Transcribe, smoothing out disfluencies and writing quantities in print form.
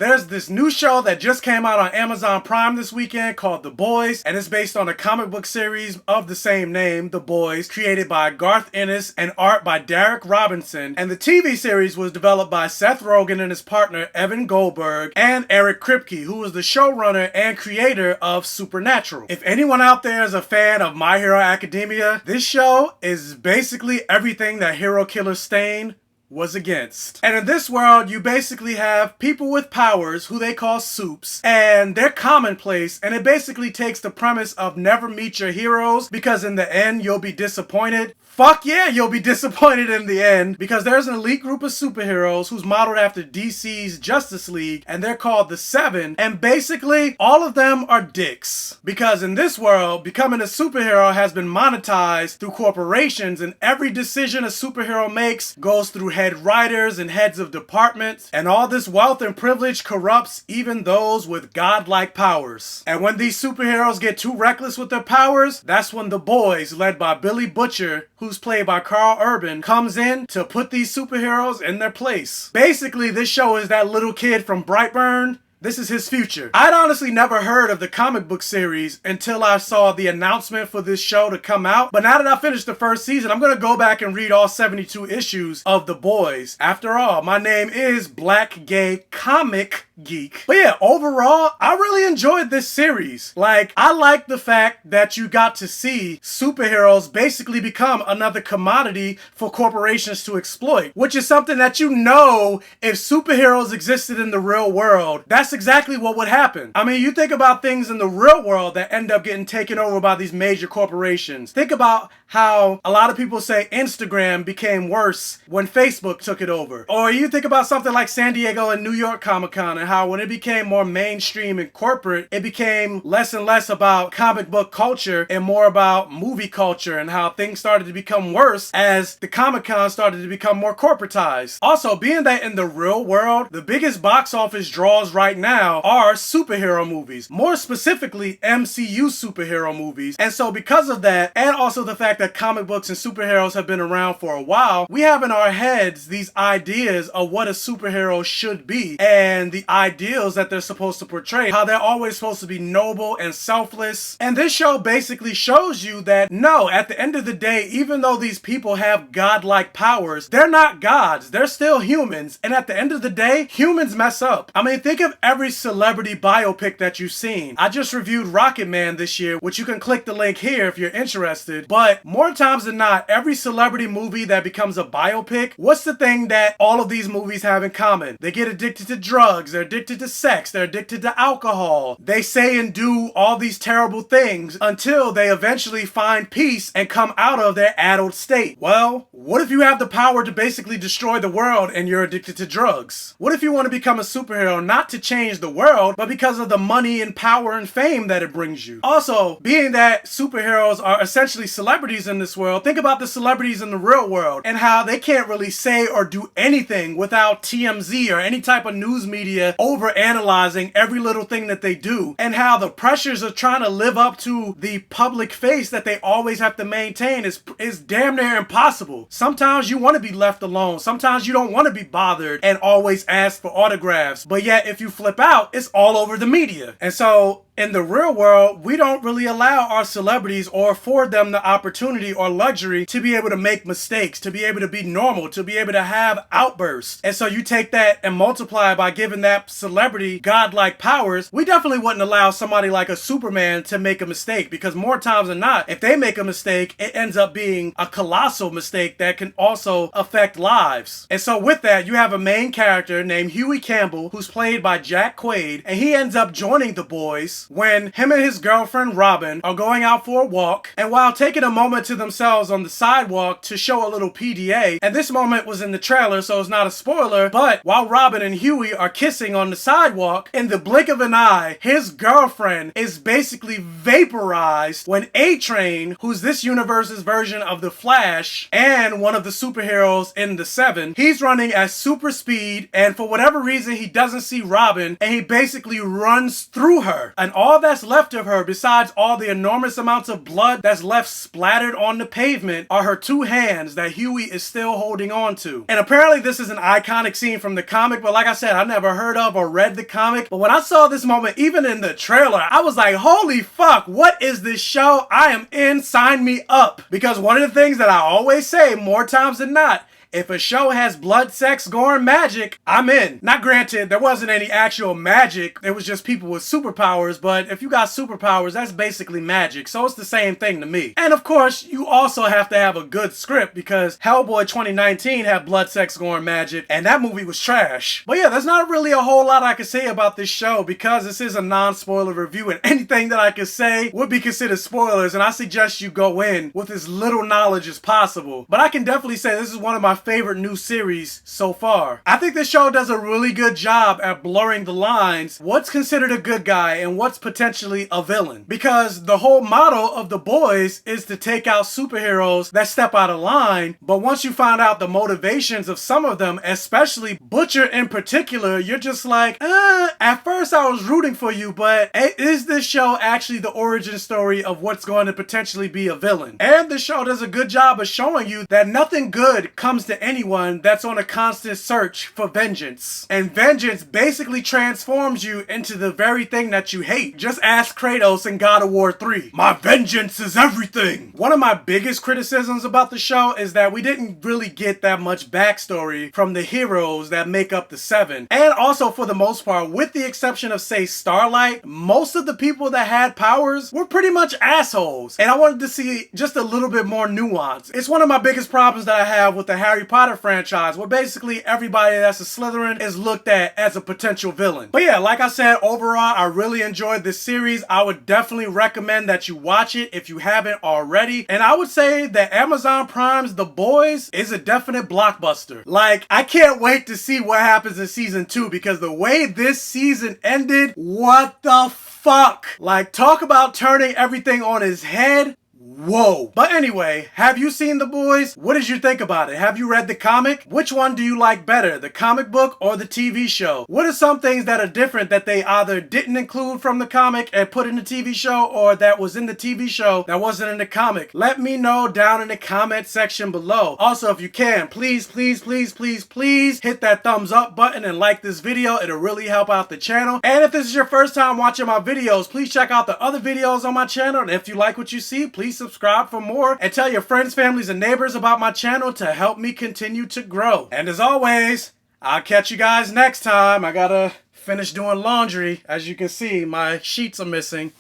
There's this new show that just came out on Amazon Prime this weekend called The Boys, and it's based on a comic book series of the same name, The Boys, created by Garth Ennis and art by Derek Robinson. And the TV series was developed by Seth Rogen and his partner Evan Goldberg and Eric Kripke, who was the showrunner and creator of Supernatural. If anyone out there is a fan of My Hero Academia, this show is basically everything that Hero Killer Stain was against. And in this world, you basically have people with powers who they call supes, and they're commonplace, and it basically takes the premise of never meet your heroes because in the end, you'll be disappointed. Fuck yeah, you'll be disappointed in the end, because there's an elite group of superheroes who's modeled after DC's Justice League, and they're called the Seven, and basically, all of them are dicks. Because in this world, becoming a superhero has been monetized through corporations, and every decision a superhero makes goes through head writers and heads of departments, and all this wealth and privilege corrupts even those with godlike powers. And when these superheroes get too reckless with their powers, that's when the Boys, led by Billy Butcher, who's played by Carl Urban, comes in to put these superheroes in their place. Basically, this show is that little kid from Brightburn. This is his future. I'd honestly never heard of the comic book series until I saw the announcement for this show to come out. But now that I finished the first season, I'm going to go back and read all 72 issues of The Boys. After all, my name is BlackGayComicGeek. But yeah, overall, I really enjoyed this series. Like, I like the fact that you got to see superheroes basically become another commodity for corporations to exploit, which is something that you know if superheroes existed in the real world, that's exactly what would happen. I mean, you think about things in the real world that end up getting taken over by these major corporations. Think about how a lot of people say Instagram became worse when Facebook took it over. Or you think about something like San Diego and New York Comic-Con and how when it became more mainstream and corporate, it became less and less about comic book culture and more about movie culture, and how things started to become worse as the Comic-Con started to become more corporatized. Also, being that in the real world, the biggest box office draws right now are superhero movies, more specifically MCU superhero movies. And so because of that, and also the fact that comic books and superheroes have been around for a while, we have in our heads these ideas of what a superhero should be and the ideals that they're supposed to portray, how they're always supposed to be noble and selfless. And this show basically shows you that no, at the end of the day, even though these people have godlike powers, they're not gods, they're still humans. And at the end of the day, humans mess up. I mean, think of every celebrity biopic that you've seen. I just reviewed Rocket Man this year, which you can click the link here if you're interested. But more times than not, every celebrity movie that becomes a biopic, what's the thing that all of these movies have in common? They get addicted to drugs, they're addicted to sex, they're addicted to alcohol. They say and do all these terrible things until they eventually find peace and come out of their addled state. Well, what if you have the power to basically destroy the world and you're addicted to drugs? What if you want to become a superhero not to change the world, but because of the money and power and fame that it brings you? Also, being that superheroes are essentially celebrities in this world, think about the celebrities in the real world and how they can't really say or do anything without TMZ or any type of news media over analyzing every little thing that they do, and how the pressures of trying to live up to the public face that they always have to maintain is damn near impossible. Sometimes you want to be left alone. Sometimes you don't want to be bothered and always ask for autographs. But yet, if you flip out, it's all over the media. And so in the real world, we don't really allow our celebrities or afford them the opportunity or luxury to be able to make mistakes, to be able to be normal, to be able to have outbursts. And so you take that and multiply by giving that celebrity godlike powers. We definitely wouldn't allow somebody like a Superman to make a mistake, because more times than not, if they make a mistake, it ends up being a colossal mistake that can also affect lives. And so with that, you have a main character named Huey Campbell, who's played by Jack Quaid, and he ends up joining the Boys when him and his girlfriend Robin are going out for a walk, and while taking a moment to themselves on the sidewalk to show a little PDA, and this moment was in the trailer so it's not a spoiler, but while Robin and Huey are kissing on the sidewalk, in the blink of an eye, his girlfriend is basically vaporized when A-Train, who's this universe's version of the Flash and one of the superheroes in the Seven, he's running at super speed, and for whatever reason he doesn't see Robin, and he basically runs through her. An and all that's left of her, besides all the enormous amounts of blood that's left splattered on the pavement, are her two hands that Huey is still holding on to. And apparently this is an iconic scene from the comic, but like I said, I never heard of or read the comic. But when I saw this moment, even in the trailer, I was like, holy fuck, what is this show? I am in, sign me up. Because one of the things that I always say more times than not, if a show has blood, sex, gore, and magic, I'm in. Now granted, there wasn't any actual magic. It was just people with superpowers, but if you got superpowers, that's basically magic. So it's the same thing to me. And of course, you also have to have a good script because Hellboy 2019 had blood, sex, gore, and magic, and that movie was trash. But yeah, there's not really a whole lot I can say about this show because this is a non-spoiler review, and anything that I could say would be considered spoilers, and I suggest you go in with as little knowledge as possible. But I can definitely say this is one of my favorite new series so far. I think this show does a really good job at blurring the lines, what's considered a good guy and what's potentially a villain. Because the whole motto of The Boys is to take out superheroes that step out of line, but once you find out the motivations of some of them, especially Butcher in particular, you're just like, at first I was rooting for you, but is this show actually the origin story of what's going to potentially be a villain? And the show does a good job of showing you that nothing good comes to anyone that's on a constant search for vengeance. And vengeance basically transforms you into the very thing that you hate. Just ask Kratos in God of War 3. My vengeance is everything. One of my biggest criticisms about the show is that we didn't really get that much backstory from the heroes that make up the Seven. And also, for the most part, with the exception of, say, Starlight, most of the people that had powers were pretty much assholes. And I wanted to see just a little bit more nuance. It's one of my biggest problems that I have with the Harry Potter franchise, where basically everybody that's a Slytherin is looked at as a potential villain. But yeah, like I said, overall, I really enjoyed this series. I would definitely recommend that you watch it if you haven't already. And I would say that Amazon Prime's The Boys is a definite blockbuster. Like, I can't wait to see what happens in season 2 because the way this season ended, what the fuck? Like, talk about turning everything on his head. Whoa. But anyway, have you seen The Boys? What did you think about it? Have you read the comic? Which one do you like better, the comic book or the TV show? What are some things that are different that they either didn't include from the comic and put in the TV show, or that was in the TV show that wasn't in the comic? Let me know down in the comment section below. Also, if you can, please hit that thumbs up button and like this video. It'll really help out the channel. And if this is your first time watching my videos, please check out the other videos on my channel. And if you like what you see, please subscribe for more and tell your friends, families, and neighbors about my channel to help me continue to grow. And as always, I'll catch you guys next time. I gotta finish doing laundry. As you can see, my sheets are missing.